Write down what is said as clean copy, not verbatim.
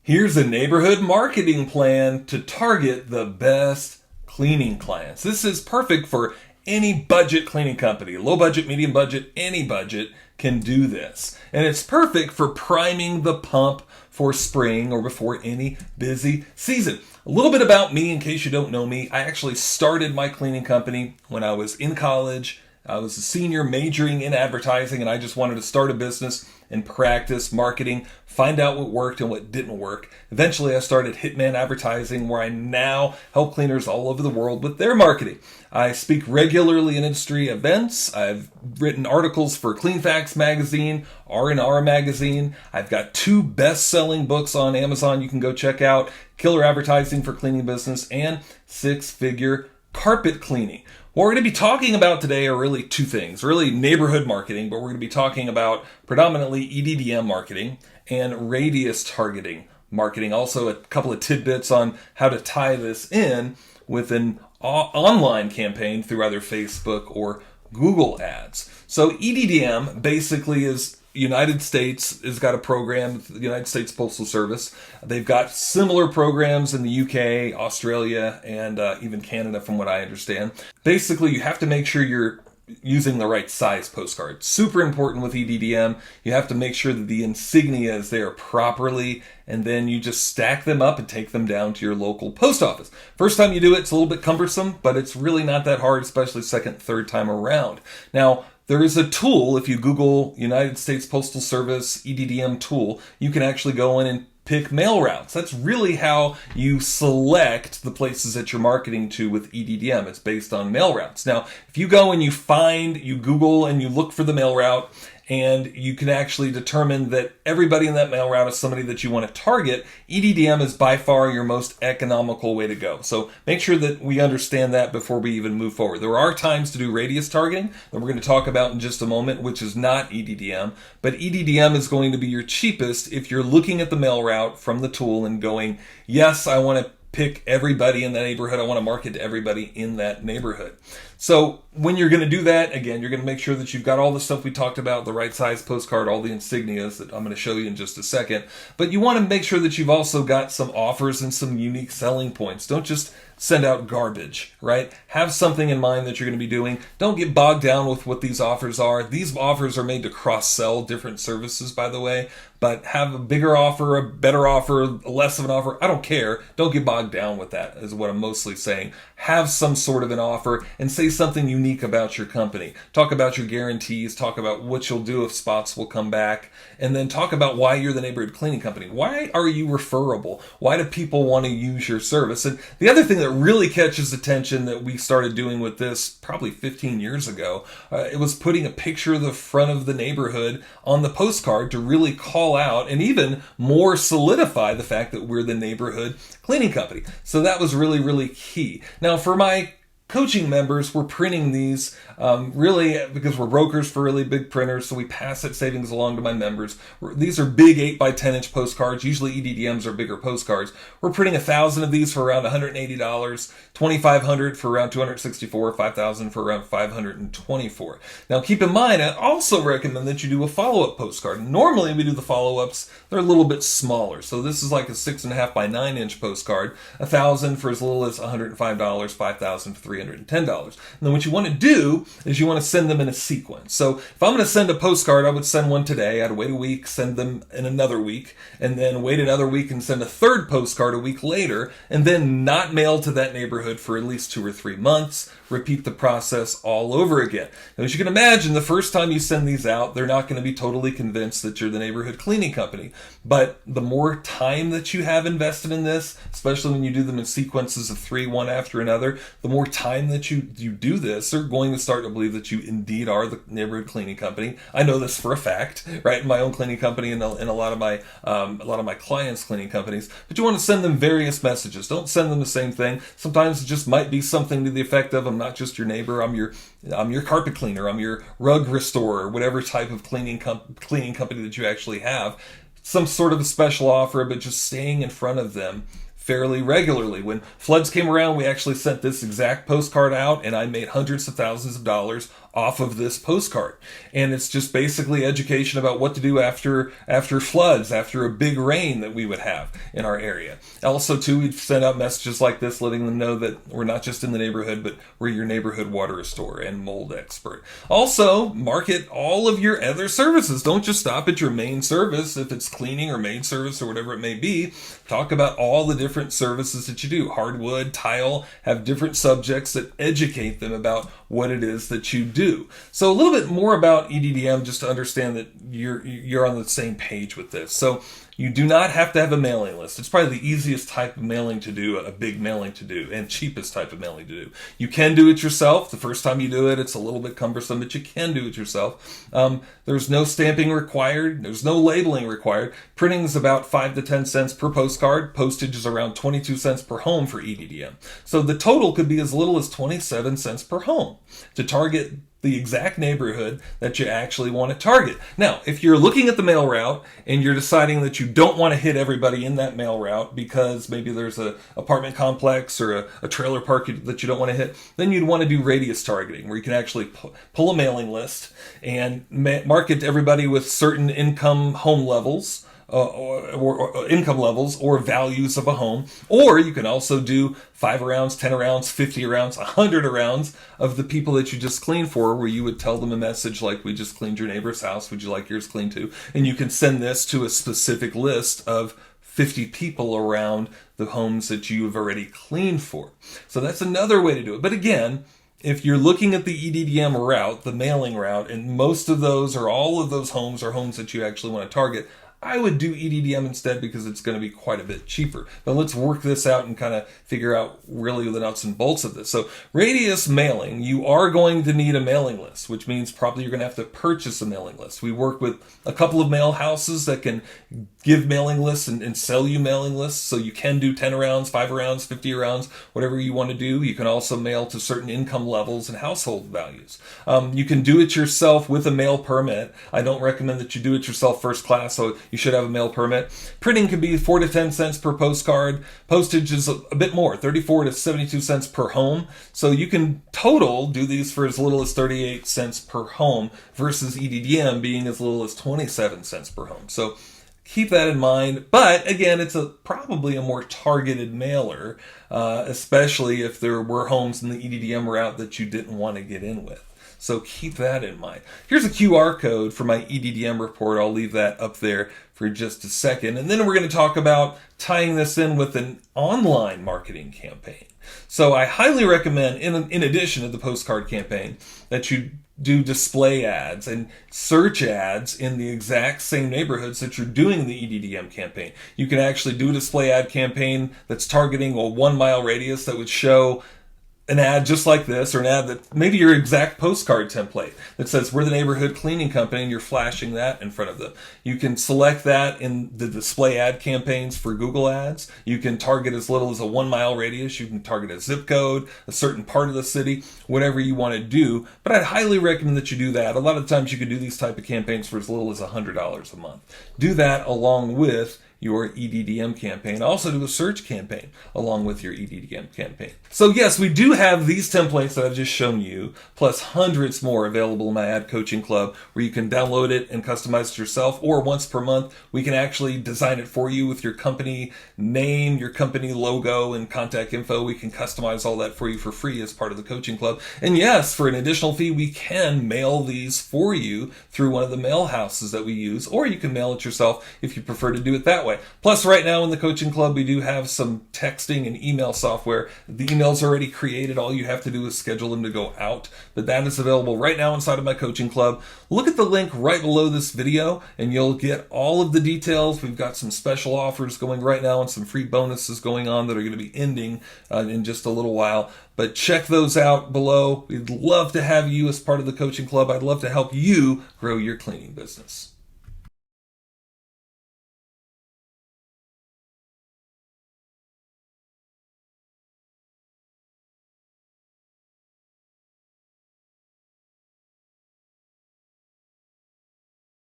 Here's a neighborhood marketing plan to target the best cleaning clients. This is perfect for any budget cleaning company. Low budget, medium budget, any budget can do this. And it's perfect for priming the pump for spring or before any busy season. A little bit about me in case you don't know me. I actually started my cleaning company when I was in college. I was a senior majoring in advertising, and I just wanted to start a business and practice marketing, find out what worked and what didn't work. Eventually, I started Hitman Advertising, where I now help cleaners all over the world with their marketing. I speak regularly in industry events. I've written articles for CleanFacts magazine, R&R magazine. I've got 2 best-selling books on Amazon you can go check out, Killer Advertising for Cleaning Business and 6-Figure Carpet Cleaning. What we're going to be talking about today are really 2 things, really neighborhood marketing, but we're going to be talking about predominantly EDDM marketing and radius targeting marketing. Also a couple of tidbits on how to tie this in with an online campaign through either Facebook or Google ads. So EDDM basically is United States has got a program, the United States Postal Service. They've got similar programs in the UK, Australia, and even Canada from what I understand. Basically, you have to make sure you're using the right size postcard. Super important with EDDM. You have to make sure that the insignia is there properly, and then you just stack them up and take them down to your local post office. First time you do it, it's a little bit cumbersome, but it's really not that hard, especially second, third time around. Now, there is a tool, if you Google United States Postal Service EDDM tool, you can actually go in and pick mail routes. That's really how you select the places that you're marketing to with EDDM. It's based on mail routes. Now, if you go and you Google and you look for the mail route, and you can actually determine that everybody in that mail route is somebody that you want to target, EDDM is by far your most economical way to go. So make sure that we understand that before we even move forward. There are times to do radius targeting that we're going to talk about in just a moment, which is not EDDM, but EDDM is going to be your cheapest if you're looking at the mail route from the tool and going, yes, I want to pick everybody in that neighborhood. I want to market to everybody in that neighborhood. So when you're going to do that, again, you're going to make sure that you've got all the stuff we talked about, the right size postcard, all the insignias that I'm going to show you in just a second. But you want to make sure that you've also got some offers and some unique selling points. Don't just send out garbage, right? Have something in mind that you're going to be doing. Don't get bogged down with what these offers are. These offers are made to cross-sell different services, by the way, but have a bigger offer, a better offer, less of an offer. I don't care. Don't get bogged down with that is what I'm mostly saying. Have some sort of an offer and say something unique about your company. Talk about your guarantees. Talk about what you'll do if spots will come back. And then talk about why you're the neighborhood cleaning company. Why are you referable? Why do people want to use your service? And the other thing that really catches attention that we started doing with this probably 15 years ago, it was putting a picture of the front of the neighborhood on the postcard to really call out and even more solidify the fact that we're the neighborhood cleaning company. So that was really, really key. Now for my coaching members, we're printing these really because we're brokers for really big printers, so we pass that savings along to my members. These are big 8x10-inch postcards. Usually EDDMs are bigger postcards. We're printing 1,000 of these for around $180, 2,500 for around $264, 5,000 for around $524. Now keep in mind, I also recommend that you do a follow-up postcard. Normally we do the follow-ups, they're a little bit smaller. So this is like a 6.5 by 9-inch postcard, 1,000 for as little as $105, 5,000 for $310. And then what you want to do is you want to send them in a sequence. So if I'm going to send a postcard, I would send one today. I'd wait a week, send them in another week, and then wait another week and send a third postcard a week later, and then not mail to that neighborhood for at least 2 or 3 months. Repeat the process all over again. Now, as you can imagine, the first time you send these out, they're not going to be totally convinced that you're the neighborhood cleaning company. But the more time that you have invested in this, especially when you do them in sequences of 3, one after another, the more time that you do this, they're going to start to believe that you indeed are the neighborhood cleaning company. I know this for a fact, right? In my own cleaning company and a lot of my clients' cleaning companies. But you want to send them various messages. Don't send them the same thing. Sometimes it just might be something to the effect of, I'm not just your neighbor, I'm your carpet cleaner, I'm your rug restorer, whatever type of cleaning company that you actually have. Some sort of a special offer, but just staying in front of them fairly regularly. When floods came around, we actually sent this exact postcard out, and I made hundreds of thousands of dollars off of this postcard. And it's just basically education about what to do after floods, after a big rain that we would have in our area. Also, too, we'd send out messages like this letting them know that we're not just in the neighborhood, but we're your neighborhood water restorer and mold expert. Also, market all of your other services. Don't just stop at your main service. If it's cleaning or maid service or whatever it may be, talk about all the different services that you do. Hardwood, tile, have different subjects that educate them about what it is that you do. So a little bit more about EDDM just to understand that you're on the same page with this. So you do not have to have a mailing list. It's probably the easiest type of mailing to do, a big mailing to do, and cheapest type of mailing to do. You can do it yourself. The first time you do it, it's a little bit cumbersome, but you can do it yourself. There's no stamping required. There's no labeling required. Printing is about 5 to 10 cents per postcard. Postage is around 22 cents per home for EDDM. So the total could be as little as 27 cents per home to target the exact neighborhood that you actually want to target. Now, if you're looking at the mail route and you're deciding that you don't want to hit everybody in that mail route because maybe there's an apartment complex or a trailer park that you don't want to hit, then you'd want to do radius targeting, where you can actually pull a mailing list and market to everybody with certain income home levels, or income levels or values of a home. Or you can also do 5 arounds, 10 arounds, 50 arounds, 100 arounds of the people that you just cleaned for, where you would tell them a message like, we just cleaned your neighbor's house, would you like yours cleaned too? And you can send this to a specific list of 50 people around the homes that you have already cleaned for. So that's another way to do it. But again, if you're looking at the EDDM route, the mailing route, and most of those or all of those homes are homes that you actually want to target, I would do EDDM instead because it's going to be quite a bit cheaper. But let's work this out and kind of figure out really the nuts and bolts of this. So radius mailing, you are going to need a mailing list, which means probably you're going to have to purchase a mailing list. We work with a couple of mail houses that can give mailing lists and sell you mailing lists. So you can do 10 rounds, 5 rounds, 50 rounds, whatever you want to do. You can also mail to certain income levels and household values. You can do it yourself with a mail permit. I don't recommend that you do it yourself first class, so you should have a mail permit. Printing can be 4 to 10 cents per postcard. Postage is a bit more, 34 to 72 cents per home. So you can total do these for as little as 38 cents per home versus EDDM being as little as 27 cents per home. So keep that in mind. But again, it's probably a more targeted mailer, especially if there were homes in the EDDM route that you didn't want to get in with. So keep that in mind. Here's a QR code for my EDDM report. I'll leave that up there for just a second. And then we're going to talk about tying this in with an online marketing campaign. So I highly recommend, in addition to the postcard campaign, that you do display ads and search ads in the exact same neighborhoods that you're doing the EDDM campaign. You can actually do a display ad campaign that's targeting a 1 mile radius that would show an ad just like this, or an ad that maybe your exact postcard template that says we're the neighborhood cleaning company, and you're flashing that in front of them. You can select that in the display ad campaigns for Google Ads. You can target as little as a 1 mile radius. You can target a zip code, a certain part of the city, whatever you want to do. But I'd highly recommend that you do that. A lot of times you can do these type of campaigns for as little as $100 a month. Do that along with your EDDM campaign. Also do a search campaign along with your EDDM campaign. So yes, we do have these templates that I've just shown you, plus hundreds more available in my ad coaching club, where you can download it and customize it yourself, or once per month, we can actually design it for you with your company name, your company logo, and contact info. We can customize all that for you for free as part of the coaching club. And yes, for an additional fee, we can mail these for you through one of the mail houses that we use, or you can mail it yourself if you prefer to do it that way. Plus, right now in the coaching club, we do have some texting and email software. The emails are already created. All you have to do is schedule them to go out. But that is available right now inside of my coaching club. Look at the link right below this video, and you'll get all of the details. We've got some special offers going right now and some free bonuses going on that are going to be ending in just a little while. But check those out below. We'd love to have you as part of the coaching club. I'd love to help you grow your cleaning business.